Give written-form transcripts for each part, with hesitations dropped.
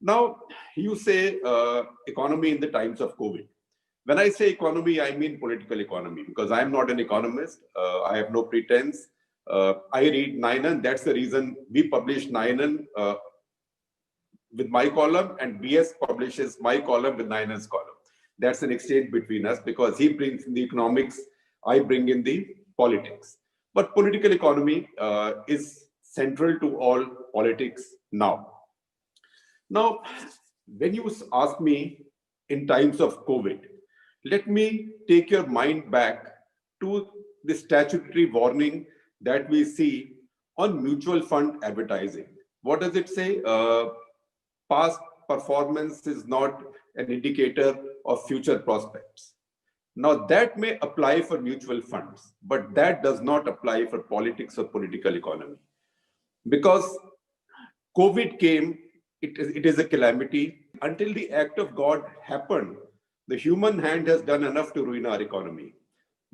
Now, you say economy in the times of COVID. When I say economy, I mean political economy, because I'm not an economist. I have no pretense. I read Nainan. That's the reason we publish Nainan with my column, and BS publishes my column with Nainan's column. That's an exchange between us, because he brings in the economics, I bring in the politics. But political economy is central to all politics now. Now, when you ask me in times of COVID, let me take your mind back to the statutory warning that we see on mutual fund advertising. What does it say? Past performance is not an indicator of future prospects. Now, that may apply for mutual funds, but that does not apply for politics or political economy. Because COVID came, it is a calamity. Until the act of God happened, the human hand has done enough to ruin our economy,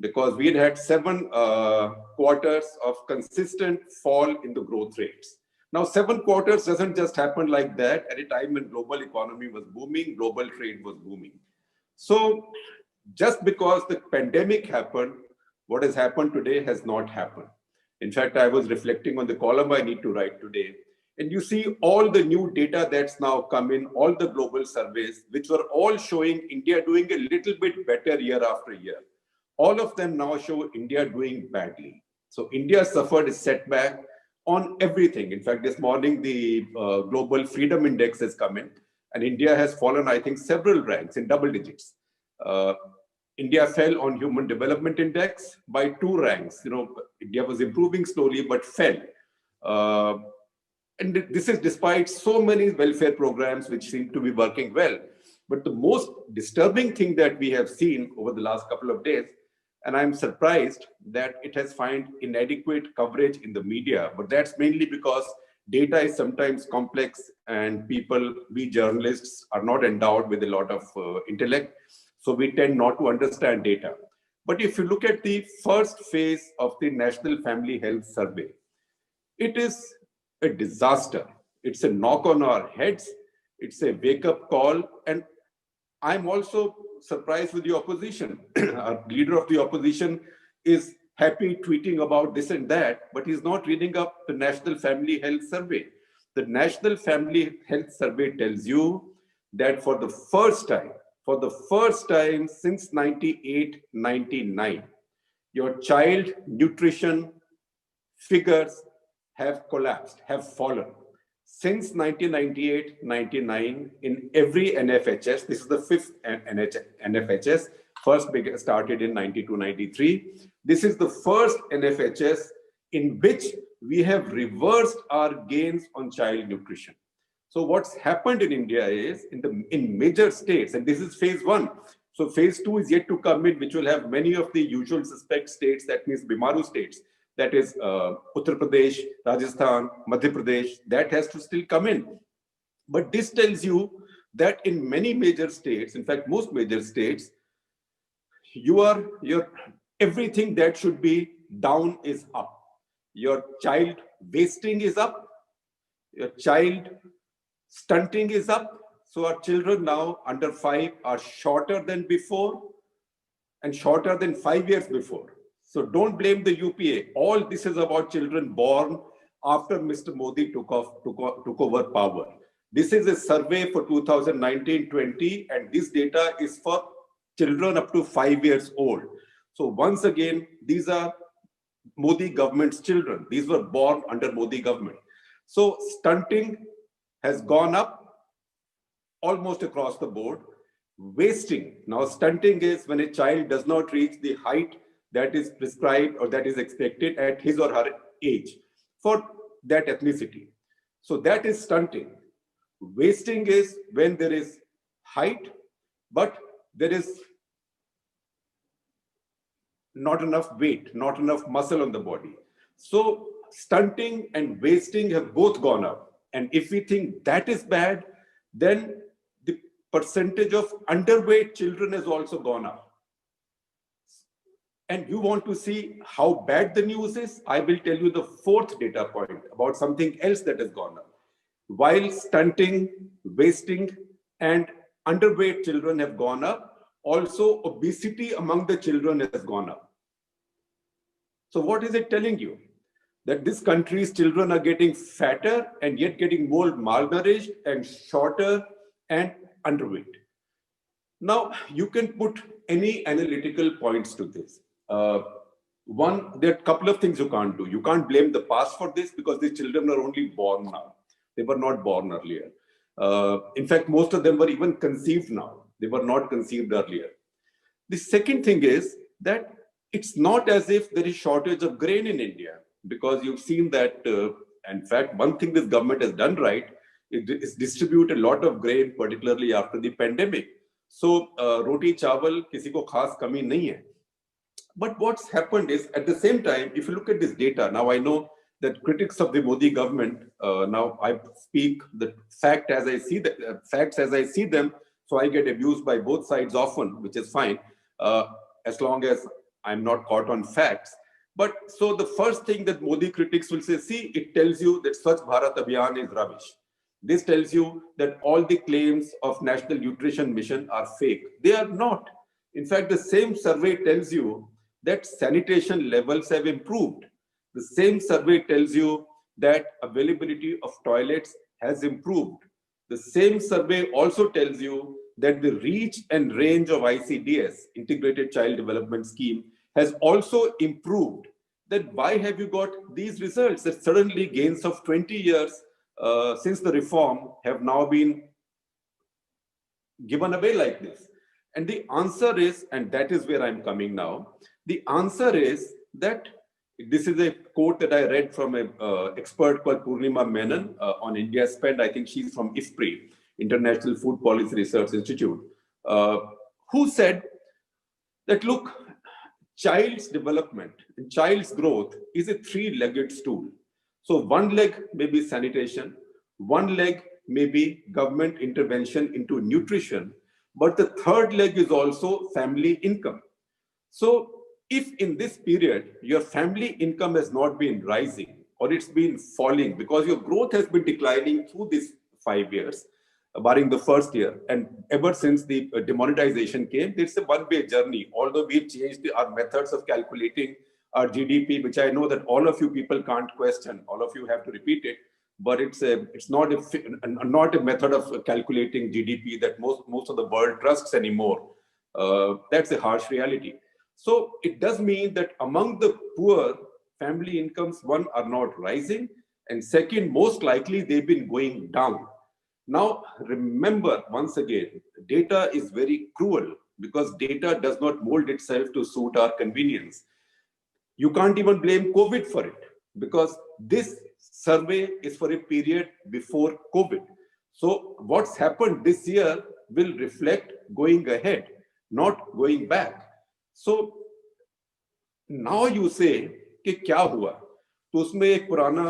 because we had 7 quarters of consistent fall in the growth rates. Now, 7 quarters doesn't just happen like that at a time when global economy was booming, global trade was booming. So just because the pandemic happened, what has happened today has not happened. In fact, I was reflecting on the column I need to write today. And you see all the new data that's now come in, all the global surveys, which were all showing India doing a little bit better year after year. All of them now show India doing badly. So India suffered a setback on everything. In fact, this morning, the Global Freedom Index has come in, and India has fallen, I think, several ranks in double digits. India fell on Human Development Index by 2 ranks. You know, India was improving slowly, but fell. And this is despite so many welfare programs which seem to be working well. But the most disturbing thing that we have seen over the last couple of days, and I'm surprised that it has found inadequate coverage in the media, but that's mainly because data is sometimes complex and people, we journalists, are not endowed with a lot of intellect. So we tend not to understand data. But if you look at the first phase of the National Family Health Survey, it is a disaster. It's a knock on our heads. It's a wake-up call. And I'm also surprised with the opposition. Our leader of the opposition is happy tweeting about this and that, but he's not reading up the National Family Health Survey. The National Family Health Survey tells you that for the first time since 98-99, your child nutrition figures have collapsed, have fallen. Since 1998-99, in every NFHS, this is the 5th NFHS, first started in 92-93. This is the first NFHS in which we have reversed our gains on child nutrition. So what's happened in India is, in major states, and this is phase 1. So phase 2 is yet to come in, which will have many of the usual suspect states, that means Bimaru states. That is Uttar Pradesh, Rajasthan, Madhya Pradesh, that has to still come in. But this tells you that in many major states, in fact, most major states, your everything that should be down is up. Your child wasting is up. Your child stunting is up. So our children now under 5 are shorter than before and shorter than 5 years before. So don't blame the UPA. All this is about children born after Mr. Modi took over power. This is a survey for 2019-20, and this data is for children up to 5 years old. So once again, these are Modi government's children. These were born under Modi government. So stunting has gone up almost across the board. Wasting. Now stunting is when a child does not reach the height that is prescribed or that is expected at his or her age for that ethnicity. So that is stunting. Wasting is when there is height, but there is not enough weight, not enough muscle on the body. So stunting and wasting have both gone up. And if we think that is bad, then the percentage of underweight children has also gone up. And you want to see how bad the news is? I will tell you the fourth data point about something else that has gone up. While stunting, wasting, and underweight children have gone up, also obesity among the children has gone up. So what is it telling you? That this country's children are getting fatter and yet getting more malnourished and shorter and underweight. Now, you can put any analytical points to this. One, there are a couple of things you can't do. You can't blame the past for this because these children are only born now. They were not born earlier. In fact, most of them were even conceived now. They were not conceived earlier. The second thing is that it's not as if there is shortage of grain in India, because you've seen that, in fact, one thing this government has done right is distribute a lot of grain, particularly after the pandemic. So, roti chawal, kisi ko khas kami nahi hai. But what's happened is, at the same time, if you look at this data, now I know that critics of the Modi government, now I speak the fact as I see the facts as I see them, so I get abused by both sides often, which is fine, as long as I'm not caught on facts. But so the first thing that Modi critics will say, see, it tells you that Swachh Bharat Abhiyan is rubbish. This tells you that all the claims of National Nutrition Mission are fake. They are not. In fact, the same survey tells you that sanitation levels have improved. The same survey tells you that availability of toilets has improved. The same survey also tells you that the reach and range of ICDS, Integrated Child Development Scheme, has also improved. Then why have you got these results that suddenly gains of 20 years since the reform have now been given away like this? And the answer is, and that is where I'm coming now, the answer is that this is a quote that I read from an expert called Purnima Menon on India Spend. I think she's from IFPRI, International Food Policy Research Institute, who said that, look, child's development and child's growth is a three-legged stool. So one leg may be sanitation, one leg may be government intervention into nutrition, but the third leg is also family income. So if in this period your family income has not been rising or it's been falling because your growth has been declining through these 5 years, barring the first year, and ever since the demonetization came, it's a one-way journey. Although we've changed our methods of calculating our GDP, which I know that all of you people can't question, all of you have to repeat it, but it's not a method of calculating GDP that most of the world trusts anymore. That's a harsh reality. So it does mean that among the poor, family incomes, one, are not rising, and second, most likely they've been going down. Now, remember, once again, data is very cruel because data does not mold itself to suit our convenience. You can't even blame COVID for it because this survey is for a period before COVID. So what's happened this year will reflect going ahead, not going back. So now you say कि क्या हुआ? तो उसमें एक पुराना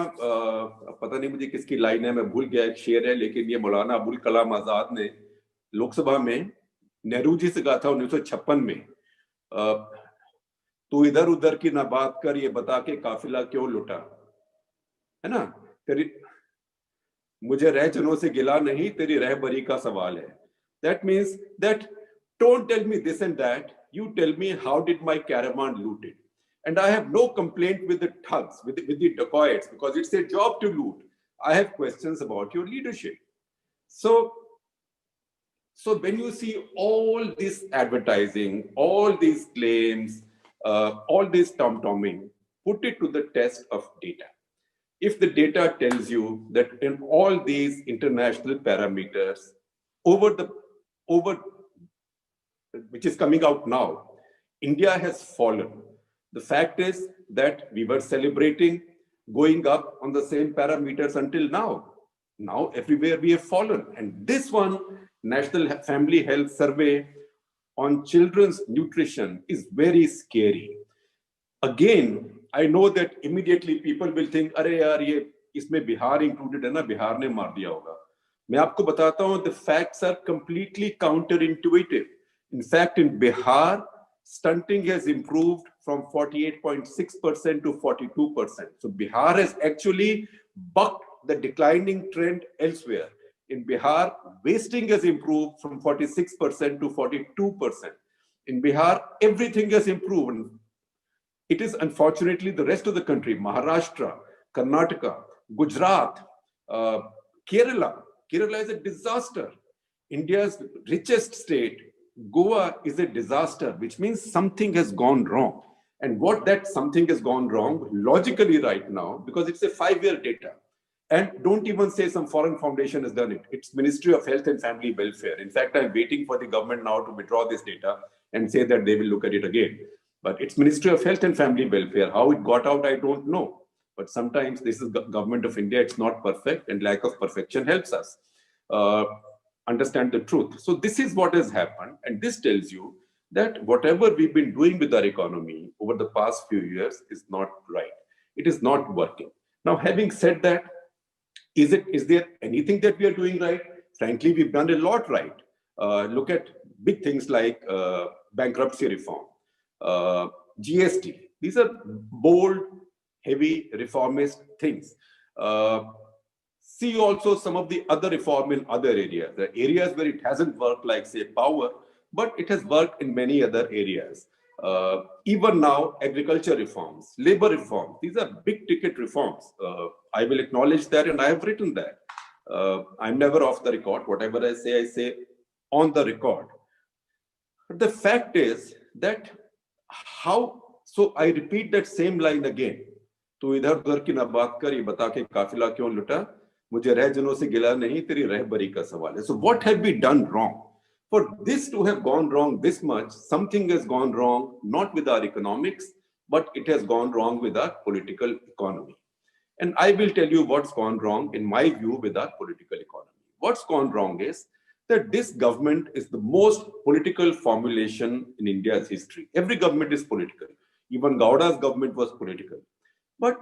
पता नहीं मुझे किसकी लाइन है, मैं भूल गया, एक शेर है, लेकिन ये मौलाना अबुल कलाम आजाद ने लोकसभा में नेहरू जी से कहा था 1956 में, तू इधर उधर की ना बात कर, ये बता के काफिला क्यों लुटा, है ना, तेरी मुझे रहजनों से गिला नहीं, तेरी रहबरी का सवाल है. That means that don't tell me this and that, you tell me how did my caravan loot it. And I have no complaint with the thugs, with the dacoits, because it's their job to loot. I have questions about your leadership. So when you see all this advertising, all these claims, all this tom-tomming, put it to the test of data. If the data tells you that in all these international parameters, which is coming out now, India has fallen. The fact is that we were celebrating going up on the same parameters until now. Now everywhere we have fallen. And this one, National Family Health Survey on children's nutrition, is very scary. Again, I know that immediately people will think, अरे यार ये इसमें Bihar included है ना, बिहार ने मार दिया होगा. मैं आपको बताता हूँ, the facts are completely counterintuitive. In fact, in Bihar, stunting has improved from 48.6% to 42%. So Bihar has actually bucked the declining trend elsewhere. In Bihar, wasting has improved from 46% to 42%. In Bihar, everything has improved. It is unfortunately the rest of the country, Maharashtra, Karnataka, Gujarat, Kerala. Kerala is a disaster. India's richest state, Goa, is a disaster, which means something has gone wrong. And what that something has gone wrong logically right now, because it's a 5-year data. And don't even say some foreign foundation has done it. It's Ministry of Health and Family Welfare. In fact, I'm waiting for the government now to withdraw this data and say that they will look at it again. But it's Ministry of Health and Family Welfare. How it got out, I don't know. But sometimes this is government of India. It's not perfect, and lack of perfection helps us understand the truth. So this is what has happened. And this tells you that whatever we've been doing with our economy over the past few years is not right. It is not working. Now, having said that, is there anything that we are doing right? Frankly, we've done a lot right. Look at big things like bankruptcy reform, GST. These are bold, heavy, reformist things. See also some of the other reform in other areas. The areas where it hasn't worked, like say power, but it has worked in many other areas. Even now, agriculture reforms, labor reforms, these are big ticket reforms. I will acknowledge that, and I have written that. I'm never off the record. Whatever I say on the record. But the fact is that so I repeat that same line again. तो इधर उधर की ना बात कर, ये बता के काफिला क्यों लुटा, मुझे रह जनों से गिला नहीं, तेरी रहबरी का सवाल है. So what have we done wrong? For this to have gone wrong this much, something has gone wrong, not with our economics, but it has gone wrong with our political economy. And I will tell you what's gone wrong, in my view, with our political economy. What's gone wrong is that this government is the most political formulation in India's history. Every government is political. Even Gowda's government was political. But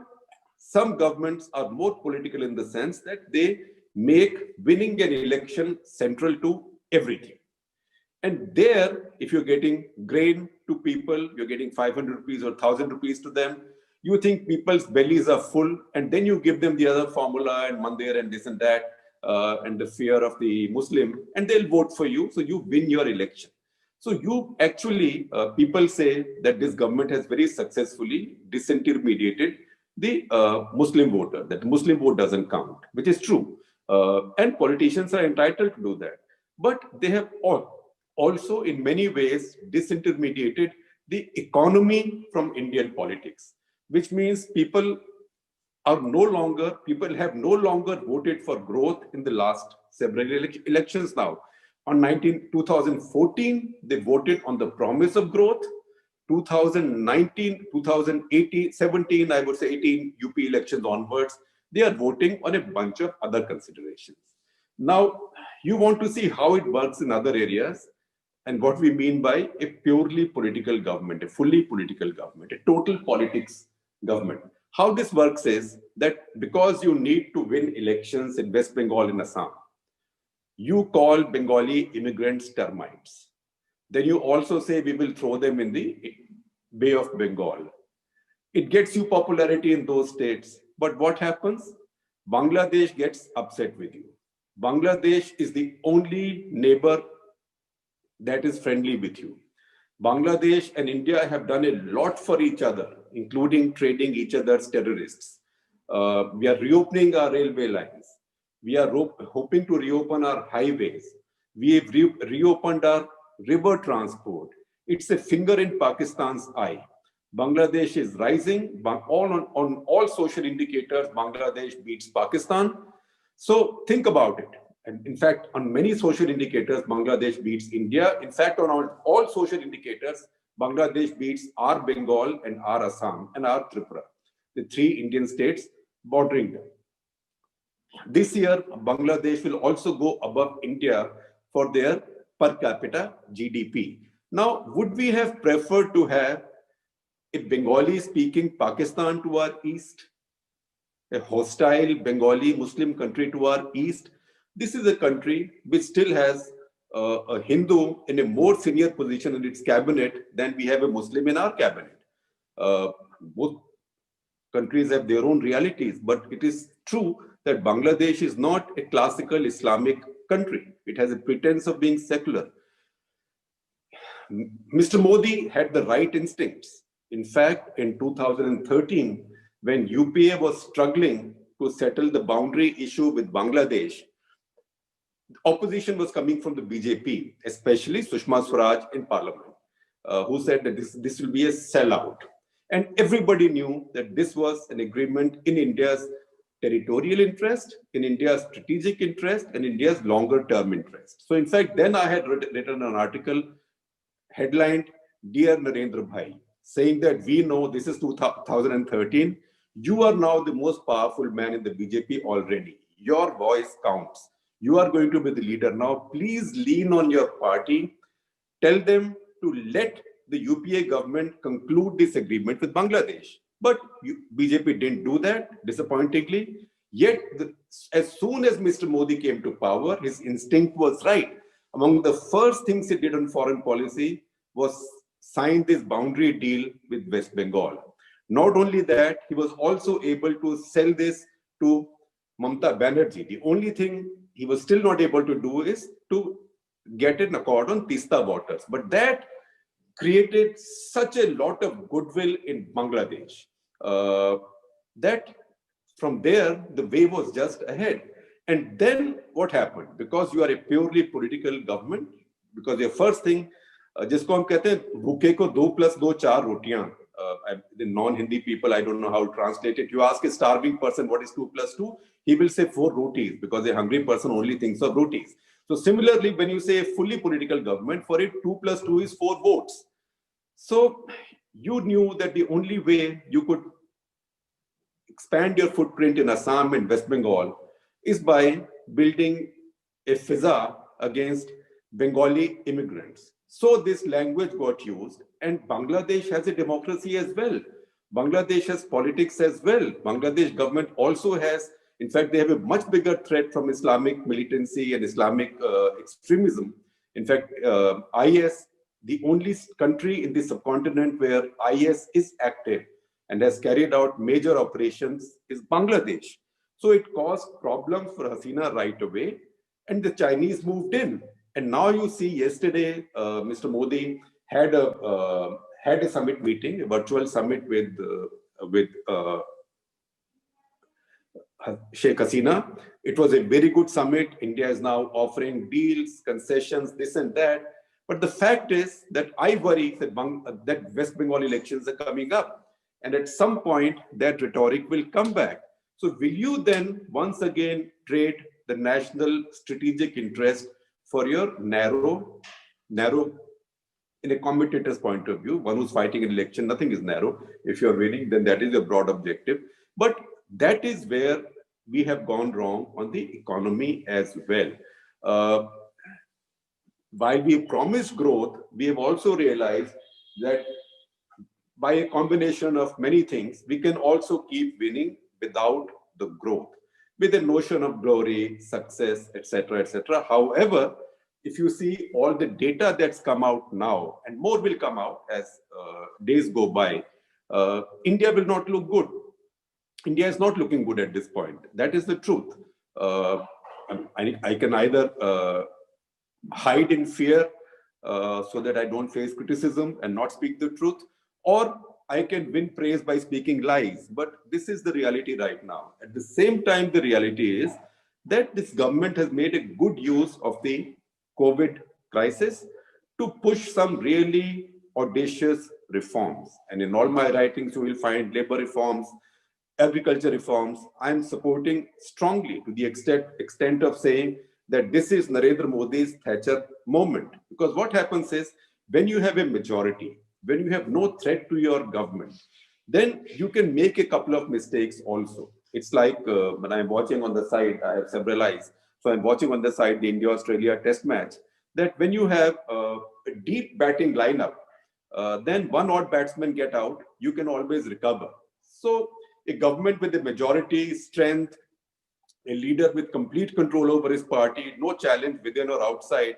some governments are more political in the sense that they make winning an election central to everything. And there, if you're getting grain to people, you're getting 500 rupees or 1,000 rupees to them, you think people's bellies are full, and then you give them the other formula and mandir and this and that, and the fear of the Muslim, and they'll vote for you, so you win your election. So you actually, people say that this government has very successfully disintermediated the Muslim voter, that the Muslim vote doesn't count, which is true. And politicians are entitled to do that. But they have also in many ways disintermediated the economy from Indian politics, which means people have no longer voted for growth in the last several elections now. On 2014, they voted on the promise of growth. 2019, 2018, 17, I would say 18 UP elections onwards, they are voting on a bunch of other considerations. Now, you want to see how it works in other areas and what we mean by a purely political government, a fully political government, a total politics government. How this works is that because you need to win elections in West Bengal and Assam, you call Bengali immigrants termites. Then you also say we will throw them in the Bay of Bengal. It gets you popularity in those states. But what happens? Bangladesh gets upset with you. Bangladesh is the only neighbor that is friendly with you. Bangladesh and India have done a lot for each other, including trading each other's terrorists. We are reopening our railway lines. We are hoping to reopen our highways. We have reopened our river transport. It's a finger in Pakistan's eye. Bangladesh is rising. On all social indicators, Bangladesh beats Pakistan. So think about it. And in fact, on many social indicators, Bangladesh beats India. In fact, on all social indicators, Bangladesh beats our Bengal and our Assam and our Tripura, the 3 Indian states bordering them. This year, Bangladesh will also go above India for their per capita GDP. Now, would we have preferred to have a Bengali-speaking Pakistan to our east, a hostile Bengali Muslim country to our east? This is a country which still has a Hindu in a more senior position in its cabinet than we have a Muslim in our cabinet. Both countries have their own realities, but it is true that Bangladesh is not a classical Islamic country. It has a pretense of being secular. Mr. Modi had the right instincts. In fact, in 2013, when UPA was struggling to settle the boundary issue with Bangladesh, opposition was coming from the BJP, especially Sushma Swaraj in parliament, who said that this will be a sellout. And everybody knew that this was an agreement in India's territorial interest, in India's strategic interest, and India's longer term interest. So in fact, then I had written an article headlined, Dear Narendra Bhai, saying that we know this is 2013. You are now the most powerful man in the BJP already. Your voice counts. You are going to be the leader now. Please lean on your party. Tell them to let the UPA government conclude this agreement with Bangladesh. But BJP didn't do that, disappointingly. Yet, as soon as Mr. Modi came to power, his instinct was right. Among the first things he did on foreign policy was sign this boundary deal with West Bengal. Not only that, he was also able to sell this to Mamata Banerjee. The only thing he was still not able to do is to get an accord on Tista waters. But that created such a lot of goodwill in Bangladesh that from there, the way was just ahead. And then what happened? Because you are a purely political government, because your first thing, जिसको हम कहते हैं भूखे को 2+2 4 रोटियां, the non-Hindi people, I don't know how to translate it. You ask a starving person what is 2+2, he will say 4 rotis, because a hungry person only thinks of rotis. So similarly, when you say a fully political government, for it 2+2 is 4 votes. So you knew that the only way you could expand your footprint in Assam and West Bengal is by building a fizza against Bengali immigrants. So this language got used, and Bangladesh has a democracy as well. Bangladesh has politics as well. Bangladesh government also has, in fact, they have a much bigger threat from Islamic militancy and Islamic extremism. In fact, IS, the only country in the subcontinent where IS is active and has carried out major operations is Bangladesh. So it caused problems for Hasina right away, and the Chinese moved in. And now you see, yesterday, Mr. Modi had a summit meeting, a virtual summit with Sheikh Hasina. It was a very good summit. India is now offering deals, concessions, this and that. But the fact is that I worry that West Bengal elections are coming up. And at some point, that rhetoric will come back. So will you then once again trade the national strategic interest for your narrow, in a commentator's point of view, one who's fighting an election, nothing is narrow. If you're winning, then that is a broad objective. But that is where we have gone wrong on the economy as well. While we promised growth, we have also realized that by a combination of many things, we can also keep winning without the growth, with the notion of glory, success, etc., etc. However, if you see all the data that's come out now, and more will come out as days go by, India will not look good. India is not looking good at this point. That is the truth. I can either hide in fear so that I don't face criticism and not speak the truth, or I can win praise by speaking lies. But this is the reality right now. At the same time, the reality is that this government has made a good use of the COVID crisis to push some really audacious reforms. And in all my writings, you will find labor reforms, agriculture reforms. I'm supporting strongly, to the extent of saying that this is Narendra Modi's Thatcher moment. Because what happens is, when you have a majority, when you have no threat to your government, then you can make a couple of mistakes also. It's like when I'm watching on the side, I have several eyes. So I'm watching on the side the India-Australia test match, that when you have a deep batting lineup, then one odd batsman get out, you can always recover. So a government with a majority strength, a leader with complete control over his party, no challenge within or outside,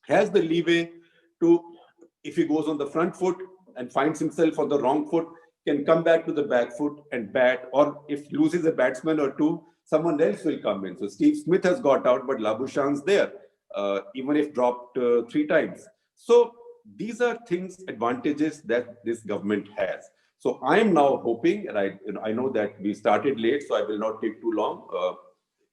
has the leeway to, if he goes on the front foot, and finds himself on the wrong foot, can come back to the back foot and bat, or if loses a batsman or two, someone else will come in. So Steve Smith has got out, but Labuschagn's there, even if dropped 3 times. So these are things, advantages that this government has. So I am now hoping, and I know that we started late, so I will not take too long.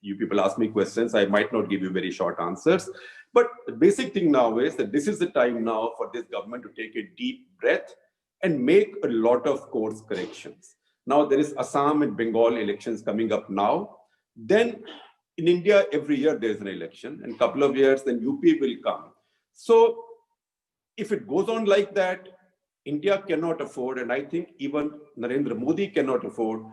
You people ask me questions, I might not give you very short answers. But the basic thing now is that this is the time now for this government to take a deep breath and make a lot of course corrections. Now there is Assam and Bengal elections coming up now. Then in India, every year there's an election, and a couple of years, then UP will come. So if it goes on like that, India cannot afford, and I think even Narendra Modi cannot afford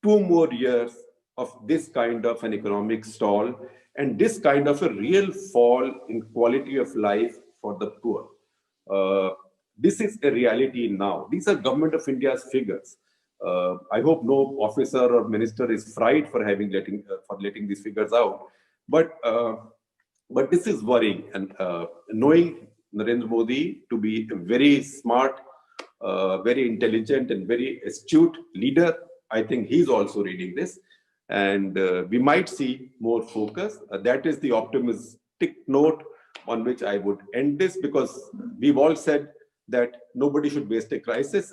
2 more years of this kind of an economic stall and this kind of a real fall in quality of life for the poor. This is a reality now. These are Government of India's figures. I hope no officer or minister is fried for letting these figures out. But this is worrying, and knowing Narendra Modi to be a very smart, very intelligent, and very astute leader, I think he's also reading this, and we might see more focus. That is the optimistic note on which I would end this, because we've all said that nobody should waste a crisis.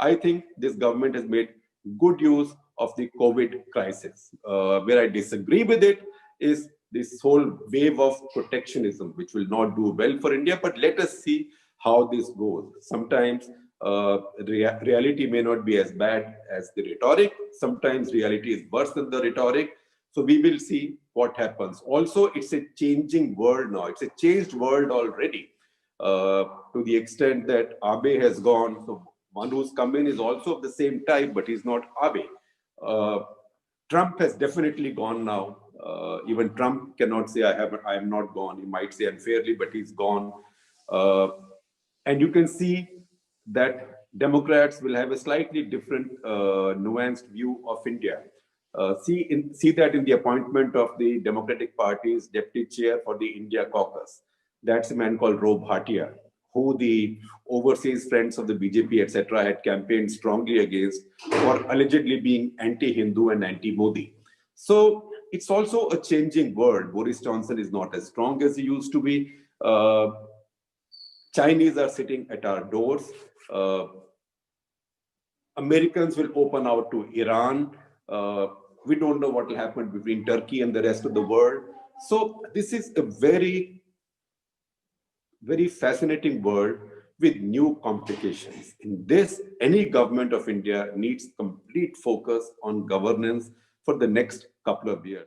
I think this government has made good use of the COVID crisis. Where I disagree with it is this whole wave of protectionism, which will not do well for India. But let us see how this goes. Sometimes reality may not be as bad as the rhetoric. Sometimes reality is worse than the rhetoric. So we will see what happens. Also, it's a changing world now. It's a changed world already, to the extent that Abe has gone. So one who's come in is also of the same type, but he's not Abe. Trump has definitely gone now. Even Trump cannot say I am not gone. He might say unfairly, but he's gone. And you can see that Democrats will have a slightly different, nuanced view of India. See that in the appointment of the Democratic Party's deputy chair for the India caucus. That's a man called Rob Bhatia, who the overseas friends of the BJP, etc., had campaigned strongly against for allegedly being anti-Hindu and anti-Modi. So it's also a changing world. Boris Johnson is not as strong as he used to be. Chinese are sitting at our doors. Americans will open out to Iran. We don't know what will happen between Turkey and the rest of the world. So this is a very, very fascinating world with new complications. In this, any government of India needs complete focus on governance for the next couple of years.